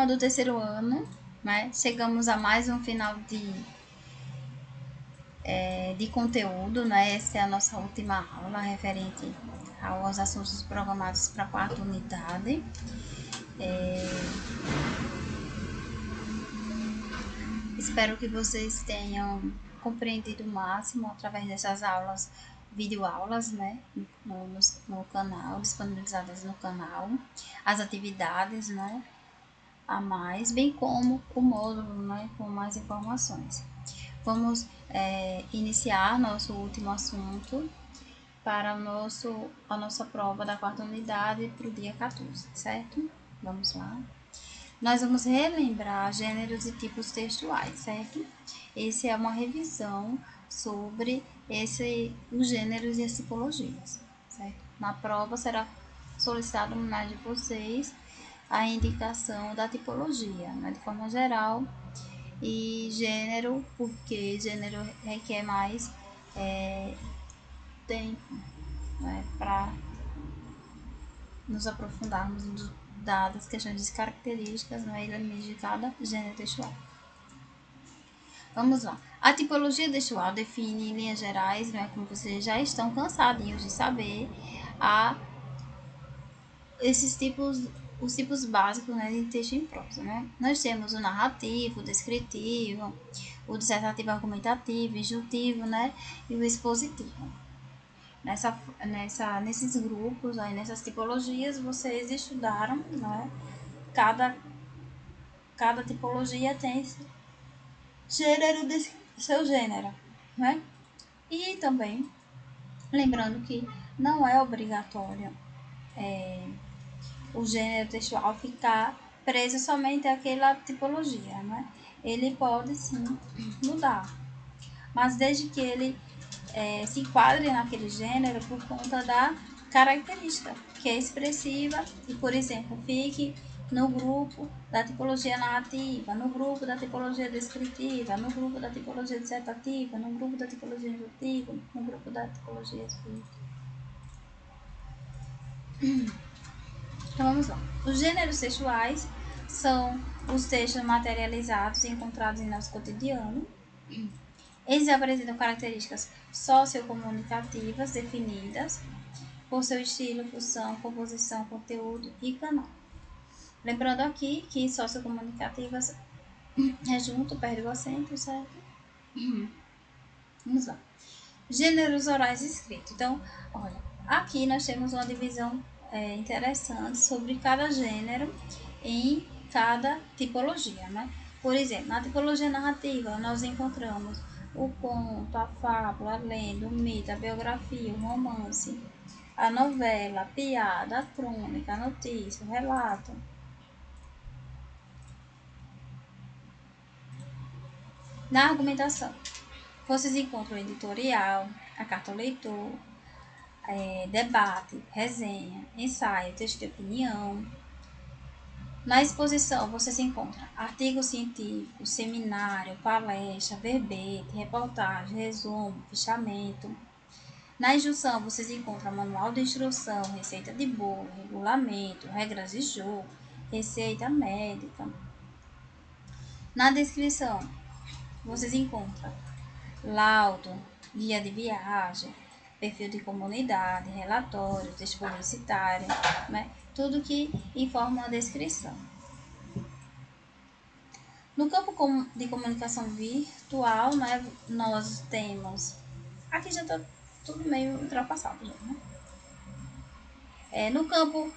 turma do terceiro ano, né? Chegamos a mais um final de conteúdo, né? Essa é a nossa última aula referente aos assuntos programados para a quarta unidade. Espero que vocês tenham compreendido o máximo através dessas aulas, videoaulas, né? No canal, disponibilizadas no canal, as atividades, né? A mais, bem como o módulo, né? Com mais informações. Vamos iniciar nosso último assunto para a nossa prova da quarta unidade para o dia 14, certo? Vamos lá. Nós vamos relembrar gêneros e tipos textuais, certo? Essa é uma revisão sobre os gêneros e as tipologias, certo? Na prova será solicitado de vocês a indicação da tipologia, né, de forma geral, e gênero, porque gênero requer mais tempo, né, para nos aprofundarmos dadas questões de características, né, e limites de cada gênero textual. Vamos lá. A tipologia textual define em linhas gerais, né, como vocês já estão cansadinhos de saber, esses tipos, os tipos básicos, né, de texto em prosa, né? Nós temos o narrativo, o descritivo, o dissertativo argumentativo, injuntivo, né, e o expositivo. Nesses grupos, aí, nessas tipologias, vocês estudaram, né? Cada tipologia tem seu gênero, né? E também, lembrando que não é obrigatório o gênero textual ficar preso somente àquela tipologia, né? Ele pode sim mudar, mas desde que ele se enquadre naquele gênero por conta da característica que é expressiva e, por exemplo, fique no grupo da tipologia narrativa, no grupo da tipologia descritiva, no grupo da tipologia dissertativa, no grupo da tipologia injuntiva, no grupo da tipologia expositiva. Então vamos lá. Os gêneros textuais são os textos materializados e encontrados em nosso cotidiano. Eles apresentam características sociocomunicativas definidas por seu estilo, função, composição, conteúdo e canal. Lembrando aqui que sociocomunicativas é junto, perde o acento, certo? Vamos lá. Gêneros orais escritos. Então, olha, aqui nós temos uma divisão interessante sobre cada gênero em cada tipologia, né? Por exemplo, na tipologia narrativa, nós encontramos o conto, a fábula, a lenda, o mito, a biografia, o romance, a novela, a piada, a crônica, a notícia, o relato. Na argumentação, vocês encontram o editorial, a carta ao leitor, debate, resenha, ensaio, texto de opinião. Na exposição, você se encontra artigo científico, seminário, palestra, verbete, reportagem, resumo, fichamento. Na instrução, vocês encontram manual de instrução, receita de bolo, regulamento, regras de jogo, receita médica. Na descrição, vocês encontram laudo, guia de viagem, perfil de comunidade, relatório, texto publicitário, né? Tudo que informa a descrição. No campo de comunicação virtual, né, nós temos... Aqui já está tudo meio ultrapassado, já, né? No campo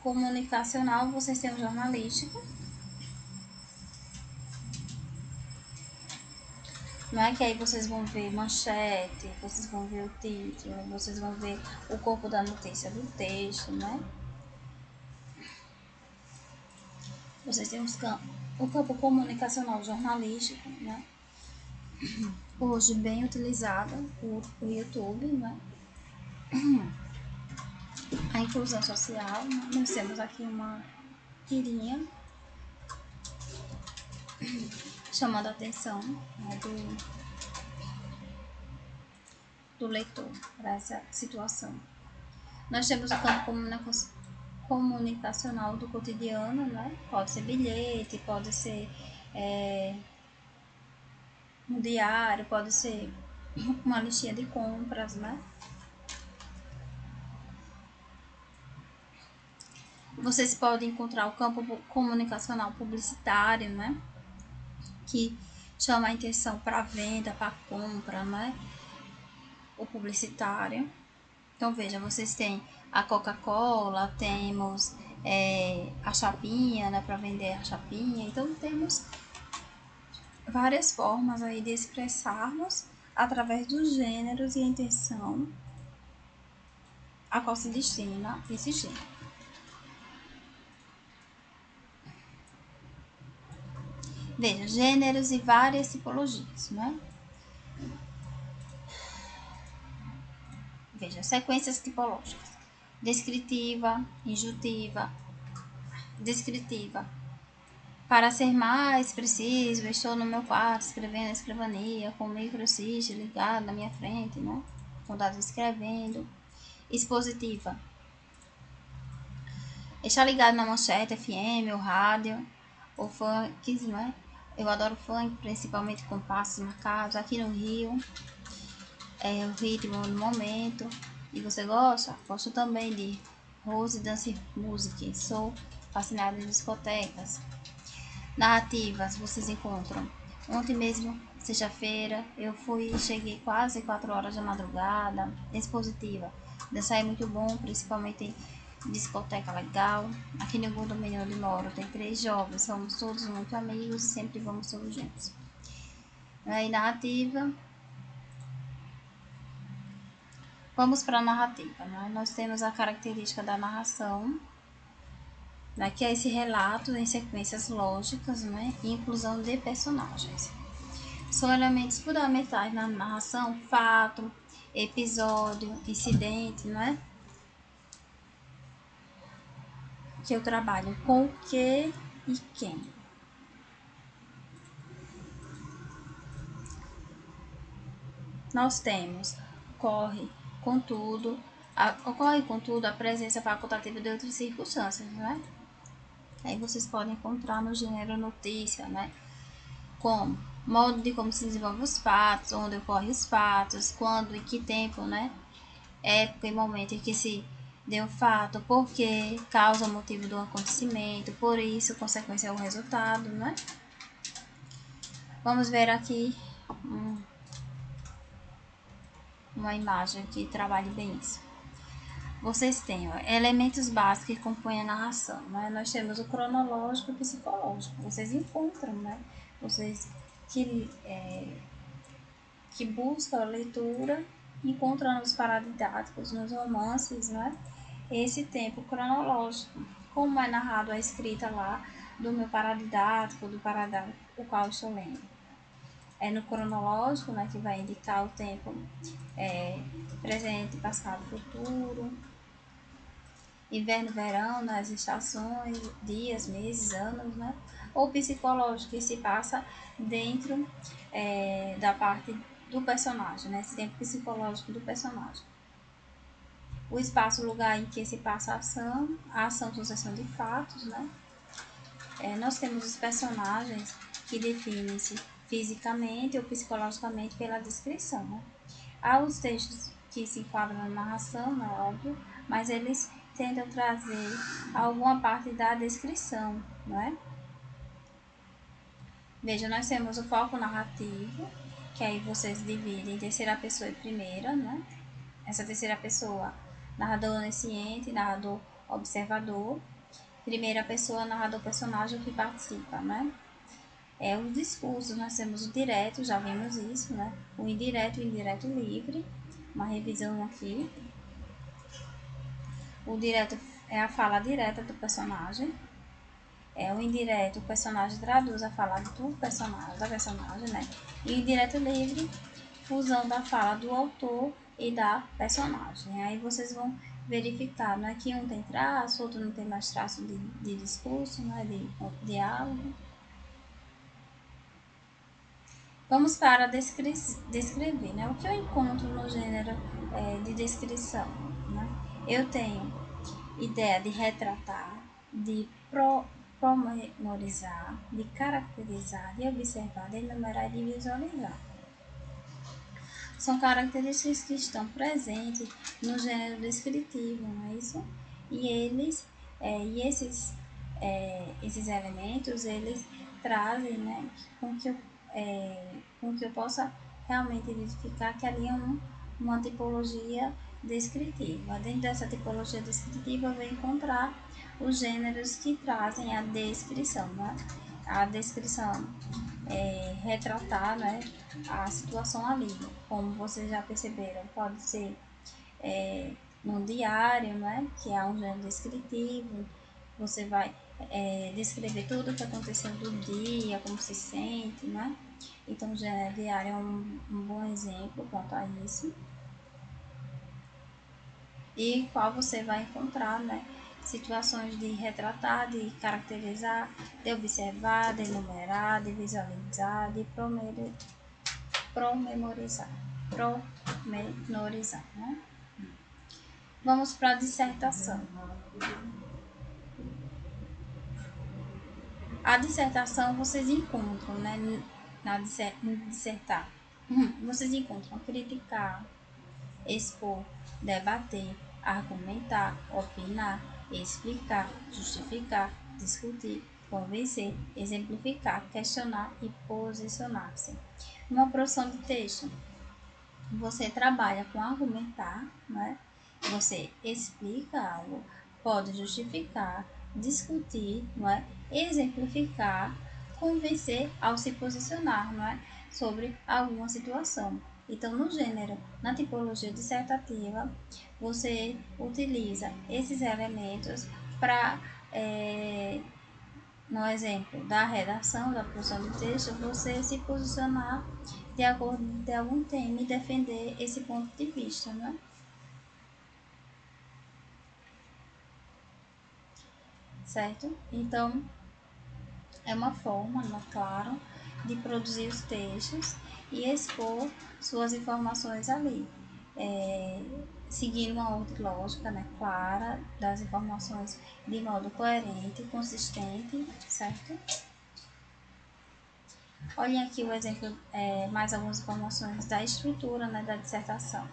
comunicacional, vocês têm o jornalístico, não é que aí vocês vão ver manchete, vocês vão ver o título, vocês vão ver o corpo da notícia do texto, né? Vocês têm o campo comunicacional jornalístico, né? Hoje bem utilizado o YouTube, né? A inclusão social, né? Nós temos aqui uma tirinha chamando a atenção, né, do leitor para essa situação. Nós temos o campo comunicacional do cotidiano, né? Pode ser bilhete, pode ser um diário, pode ser uma listinha de compras, né? Vocês podem encontrar o campo comunicacional publicitário, né? Que chama a intenção para venda, para compra, né? O publicitário. Então, veja, vocês têm a Coca-Cola, temos a chapinha, né? Para vender a chapinha. Então, temos várias formas aí de expressarmos através dos gêneros e a intenção a qual se destina esse gênero. Veja, gêneros e várias tipologias, né? Veja, sequências tipológicas. Descritiva, injuntiva, descritiva. Para ser mais preciso, estou no meu quarto escrevendo a escrivania com o microsystem ligado na minha frente, né? Quando estava escrevendo. Expositiva. Está ligado na manchete FM, o rádio, o funk, né? Eu adoro funk, principalmente com passos marcados. Aqui no Rio, é o ritmo no momento. E você gosta? Gosto também de Rose Dance Music. Sou fascinada em discotecas. Narrativas, vocês encontram. Ontem mesmo, sexta-feira, eu fui e cheguei quase 4 horas da madrugada. Expositiva. Dançar é muito bom, principalmente em discoteca legal. Aqui no condomínio onde moro tem 3 jovens, somos todos muito amigos e sempre vamos todos juntos. Aí, narrativa. Vamos para a narrativa, né? Nós temos a característica da narração, né? Que é esse relato em sequências lógicas, né? E inclusão de personagens. São elementos fundamentais na narração: fato, episódio, incidente, né? Que eu trabalho com o que e quem. Nós temos ocorre contudo a presença facultativa de outras circunstâncias, né? Aí vocês podem encontrar no gênero notícia, né? Como modo de como se desenvolvem os fatos, onde ocorrem os fatos, quando e que tempo, né? Época e momento em que se deu o fato, porquê, causa, motivo do acontecimento, por isso, consequência ou resultado, né? Vamos ver aqui uma imagem que trabalhe bem isso. Vocês têm elementos básicos que compõem a narração, né? Nós temos o cronológico e o psicológico. Vocês encontram, né? Vocês que buscam a leitura encontram nos paradidáticos, nos romances, né? Esse tempo cronológico, como é narrado a escrita lá do meu paradidático, do paradidático o qual estou lendo. É no cronológico, né, que vai indicar o tempo presente, passado, futuro, inverno, verão, nas estações, dias, meses, anos, né? Ou psicológico, que se passa dentro da parte do personagem, né? Esse tempo psicológico do personagem. O espaço, o lugar em que se passa a ação, sucessão de fatos, né? Nós temos os personagens que definem-se fisicamente ou psicologicamente pela descrição, né? Há os textos que se enquadram na narração, não é óbvio, mas eles tentam trazer alguma parte da descrição, não é? Veja, nós temos o foco narrativo, que aí vocês dividem em terceira pessoa e primeira, né? Essa terceira pessoa, narrador onisciente, narrador observador. Primeira pessoa, narrador personagem que participa, né? Os discursos, nós temos o direto, já vimos isso, né? O indireto e o indireto livre. Uma revisão aqui. O direto é a fala direta do personagem. O indireto, o personagem traduz a fala do personagem, da personagem, né? E o indireto livre, fusão da fala do autor e da personagem. Aí vocês vão verificar, né? Que um tem traço, outro não tem mais traço de discurso, né? De diálogo. Vamos para descrever, né? O que eu encontro no gênero de descrição, né? Eu tenho ideia de retratar, de promenorizar, de caracterizar, de observar, de enumerar e de visualizar. São características que estão presentes no gênero descritivo, não é isso? E esses elementos, eles trazem, né, com que eu possa realmente identificar que ali é uma tipologia descritiva. Dentro dessa tipologia descritiva, eu vou encontrar os gêneros que trazem a descrição, né? A descrição retratar, né, a situação ali. Como vocês já perceberam, pode ser no diário, né, que é um gênero descritivo. Você vai descrever tudo o que aconteceu do dia, como se sente, né? Então, o gênero diário é um bom exemplo quanto a isso. E qual você vai encontrar, né? Situações de retratar, de caracterizar, de observar, de enumerar, de visualizar, de promenorizar. Promenorizar, né? Vamos para a dissertação. A dissertação vocês encontram, né? Dissertar. Vocês encontram criticar, expor, debater, argumentar, opinar, explicar, justificar, discutir, convencer, exemplificar, questionar e posicionar-se. Numa produção de texto, você trabalha com argumentar, né? Você explica algo, pode justificar, discutir, não é? Exemplificar, convencer ao se posicionar, não é? Sobre alguma situação. Então, no gênero, na tipologia dissertativa, você utiliza esses elementos para, no exemplo da redação, da produção do texto, você se posicionar de acordo com algum tema e defender esse ponto de vista, né? Certo? Então, é uma forma, né, claro, de produzir os textos e expor suas informações ali, seguindo uma ordem lógica, né, clara das informações de modo coerente, consistente, certo? Olhem aqui o exemplo, mais algumas informações da estrutura, né, da dissertação.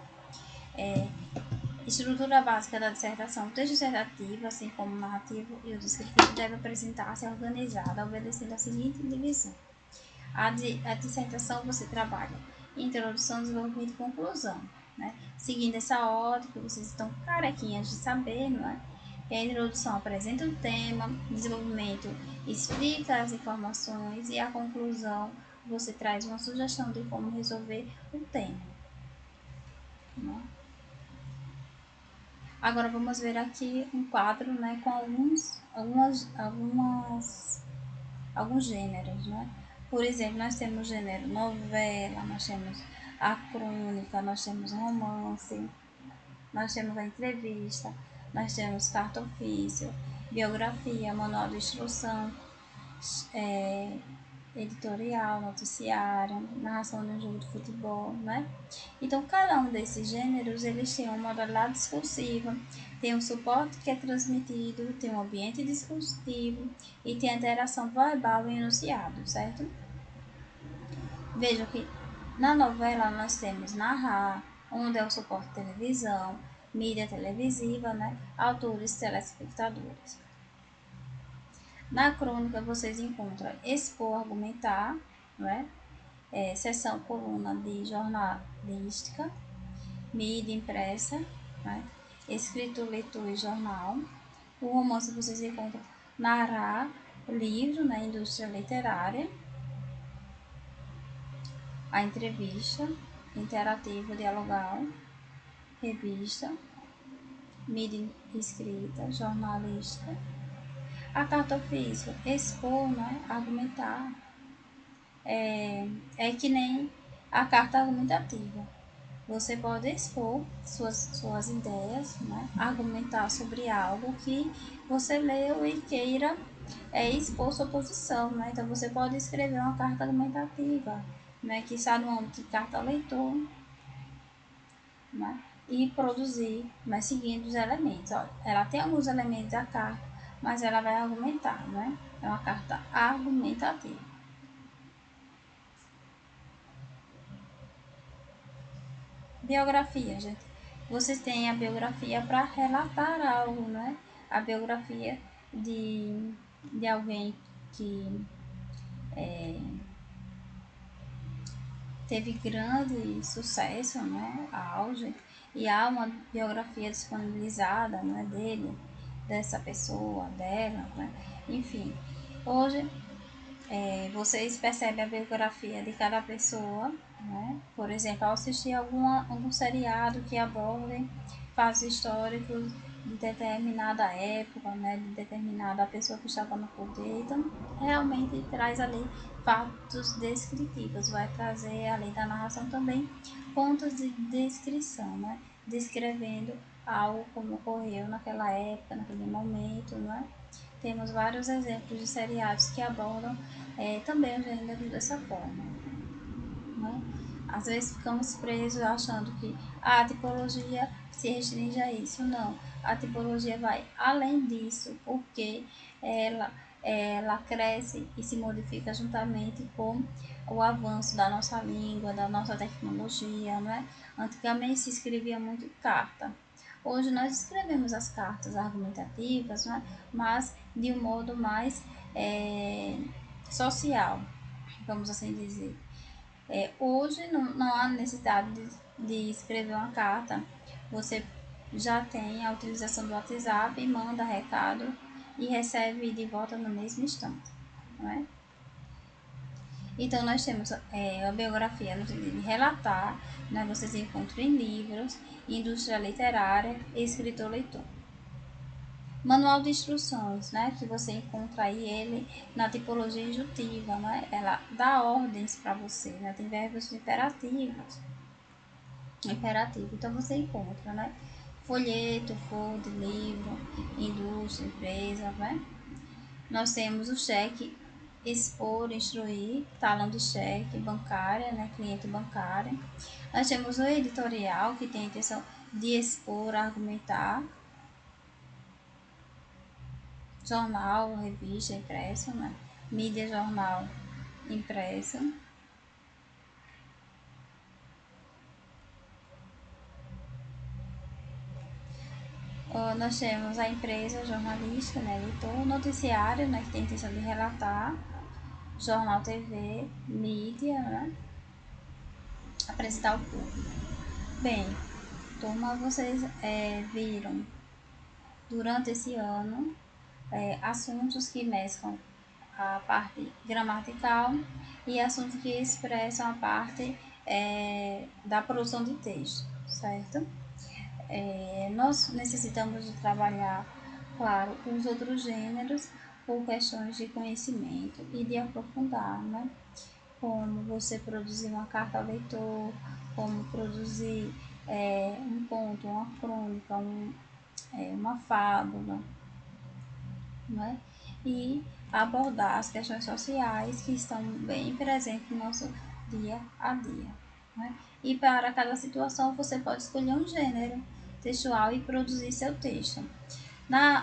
Estrutura básica da dissertação. O texto dissertativo, assim como o narrativo e o descritivo, deve apresentar-se organizado, obedecendo a seguinte divisão. A dissertação você trabalha introdução, desenvolvimento e conclusão. Né? Seguindo essa ordem que vocês estão carequinhas de saber, não é? Que a introdução apresenta o tema, o desenvolvimento explica as informações e a conclusão você traz uma sugestão de como resolver o tema. Né? Agora vamos ver aqui um quadro, né, com alguns gêneros, né? Por exemplo, nós temos gênero novela, nós temos a crônica, nós temos romance, nós temos a entrevista, nós temos carta ofício, biografia, manual de instrução, é, editorial, noticiário, narração de um jogo de futebol, né? Então, cada um desses gêneros, eles têm uma modalidade discursiva, tem um suporte que é transmitido, tem um ambiente discursivo e tem a interação verbal e enunciado, certo? Veja que na novela nós temos narrar, onde é o suporte de televisão, mídia televisiva, né? Autores, telespectadores. Na crônica vocês encontram expor, argumentar, né? Seção coluna de jornalística, mídia impressa, né? Escritura, leitura e jornal. O romance vocês encontram narrar, livro na indústria literária, a entrevista, interativa, dialogal, revista, mídia escrita, jornalística. A carta ofício, expor, né? Argumentar, é que nem a carta argumentativa. Você pode expor suas ideias, né? Argumentar sobre algo que você leu e queira expor sua posição. Né? Então, você pode escrever uma carta argumentativa, né? Que está no âmbito de carta ao leitor. Né? e produzir, mas seguindo os elementos. Olha, ela tem alguns elementos da carta, mas ela vai argumentar, né? É uma carta argumentativa. Biografia, gente. Vocês têm a biografia para relatar algo, né? A biografia de alguém que teve grande sucesso, né? Auge, e há uma biografia disponibilizada, né, dele, dessa pessoa, dela, né? Enfim, hoje vocês percebem a biografia de cada pessoa, né? Por exemplo, ao assistir algum seriado que aborde fatos históricos de determinada época, né? De determinada pessoa que estava no poder. Então, realmente traz ali fatos descritivos, vai trazer além da narração também pontos de descrição, né? Descrevendo algo como ocorreu naquela época, naquele momento, né? Temos vários exemplos de seriados que abordam também o gênero dessa forma, né? Às vezes ficamos presos achando que a tipologia se restringe a isso. Não, a tipologia vai além disso, porque ela, ela cresce e se modifica juntamente com o avanço da nossa língua, da nossa tecnologia, né? Antigamente se escrevia muito carta. Hoje nós escrevemos as cartas argumentativas, né? Mas de um modo mais social, vamos assim dizer. Hoje não há necessidade de escrever uma carta. Você já tem a utilização do WhatsApp e manda recado e recebe de volta no mesmo instante. Não é? Então, nós temos a biografia no sentido de relatar, né? Vocês encontram em livros, indústria literária, escritor-leitor. Manual de instruções, né? Que você encontra aí ele na tipologia injutiva, né? Ela dá ordens para você, né? Tem verbos imperativos. Imperativo. Então você encontra, né? Folheto, folder, livro, indústria, empresa, né? Nós temos o cheque, expor, instruir, talão de cheque, bancária, né? Cliente bancária. Nós temos o editorial, que tem a intenção de expor, argumentar. Jornal, revista, impresso, né? Mídia, jornal, impresso. Nós temos a empresa jornalística, né? Editor, noticiário, né? Que tem a intenção de relatar. Jornal TV, mídia, né? Apresentar ao público. Bem, turma, vocês viram durante esse ano assuntos que mesclam a parte gramatical e assuntos que expressam a parte da produção de texto, certo? Nós necessitamos de trabalhar, claro, os outros gêneros por questões de conhecimento e de aprofundar, né? Como você produzir uma carta ao leitor, como produzir um conto, uma crônica, uma fábula, né? E abordar as questões sociais que estão bem presentes no nosso dia a dia. Né? E para cada situação você pode escolher um gênero textual e produzir seu texto.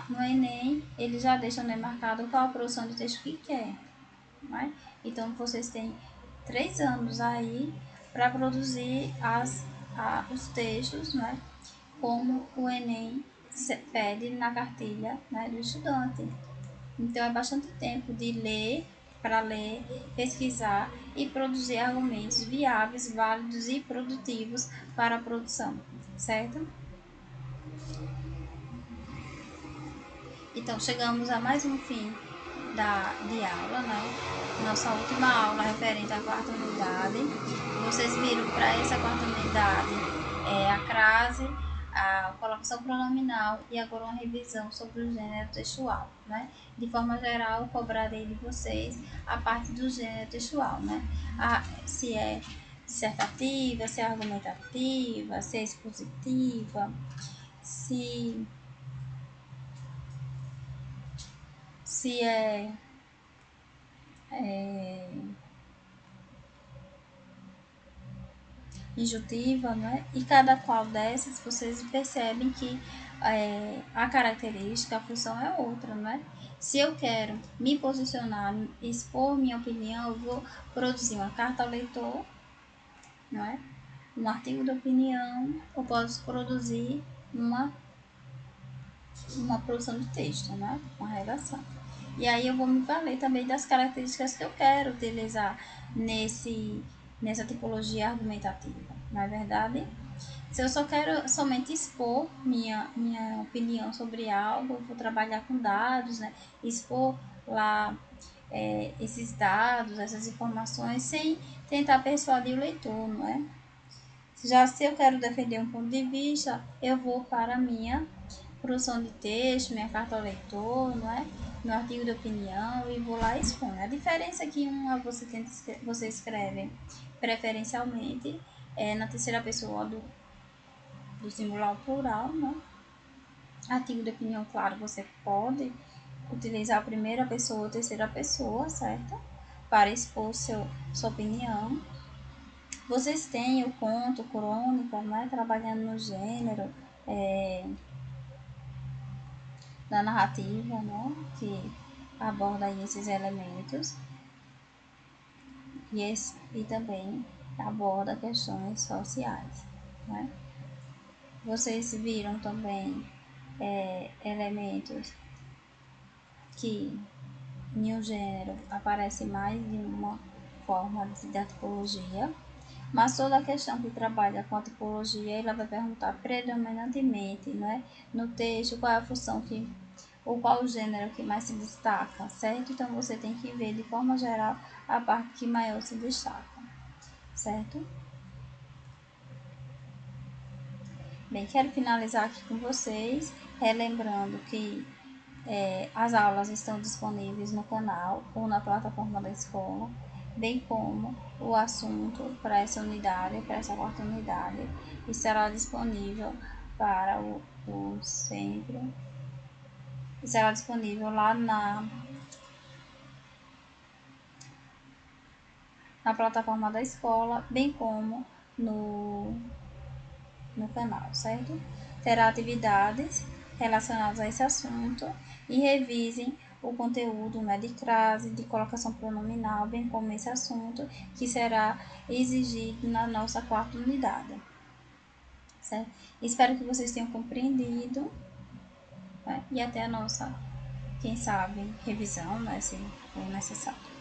No Enem, ele já deixa marcado qual a produção de texto que quer. Né? Então vocês têm 3 anos aí para produzir os textos, né? Como o Enem pede na cartilha, né, do estudante. Então é bastante tempo de ler, para ler, pesquisar e produzir argumentos viáveis, válidos e produtivos para a produção, certo? Então chegamos a mais um fim de aula, né? Nossa última aula referente à quarta unidade. Vocês viram para essa quarta unidade a crase, a colocação pronominal e agora uma revisão sobre o gênero textual, né? De forma geral, cobrarei de vocês a parte do gênero textual, né? Se é dissertativa, se é argumentativa, se é expositiva, se, se injutiva, né? E cada qual dessas vocês percebem que a característica, a função é outra, né? Se eu quero me posicionar, expor minha opinião, eu vou produzir uma carta ao leitor, não é? Um artigo de opinião, eu posso produzir uma produção de texto, né? Uma redação. E aí eu vou me valer também das características que eu quero utilizar nessa tipologia argumentativa, não é verdade? Se eu só quero somente expor minha opinião sobre algo, eu vou trabalhar com dados, né? Expor lá esses dados, essas informações, sem tentar persuadir o leitor, não é? Já se eu quero defender um ponto de vista, eu vou para a minha produção de texto, minha carta ao leitor, não é? Meu artigo de opinião e vou lá e exponho. A diferença é que você escreve preferencialmente na terceira pessoa do singular plural, né? Artigo de opinião, claro, você pode utilizar a primeira pessoa ou terceira pessoa, certo? Para expor sua opinião. Vocês têm o conto, crônica, né? Trabalhando no gênero da narrativa, né? Que aborda aí esses elementos e também aborda questões sociais, né? Vocês viram também elementos que em um gênero aparece mais de uma forma da tipologia, mas toda a questão que trabalha com a tipologia, ela vai perguntar predominantemente, né, no texto, qual é a função ou qual o gênero que mais se destaca, certo? Então você tem que ver de forma geral a parte que maior se destaca, certo? Bem, quero finalizar aqui com vocês, relembrando que as aulas estão disponíveis no canal ou na plataforma da escola, bem como o assunto para essa unidade, para essa quarta unidade, estará disponível para o centro, estará disponível lá na plataforma da escola, bem como no canal, certo? Terá atividades relacionadas a esse assunto e revisem o conteúdo, né, de crase, de colocação pronominal, bem como esse assunto que será exigido na nossa quarta unidade, certo? Espero que vocês tenham compreendido, né? E até a nossa, quem sabe, revisão, né, se for necessário.